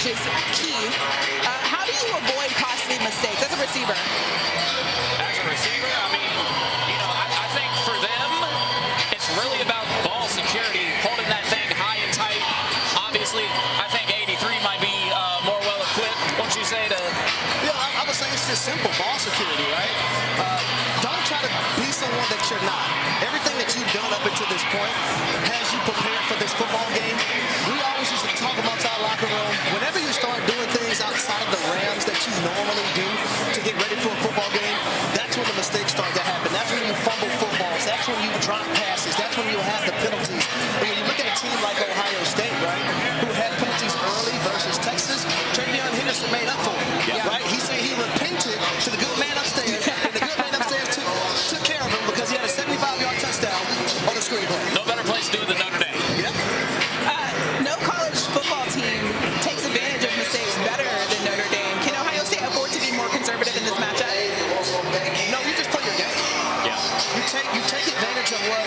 which is key. How do you avoid costly mistakes as a receiver? As a receiver, I mean, I think for them, it's really about ball security, holding that thing high and tight. Obviously, I think 83 might be more well-equipped. Won't you say to... Yeah, I would say it's just simple ball security, right? Don't try to be someone that you're not. Everything that you've done up until this point has you prepared for this football game. We always used to talk amongst our locker room, whenever you start doing things outside of the realms that you normally do to get ready for a football game, that's when the mistakes start to happen. That's when you fumble footballs. That's when you drop passes. That's when you have the penalties. And when you look at a team like Ohio State, right, who had penalties early versus Texas, Travion Henderson made up for it, right? He said he repented to the good man upstairs, and the good man upstairs took care of him because he had a 75-yard touchdown on the screenplay. No better place to do it than Notre Dame. Yep. No college football team takes advantage of mistakes better than Notre Dame. Can Ohio State afford to be more conservative in this matchup? No, you just play your game. Yeah. You take advantage of what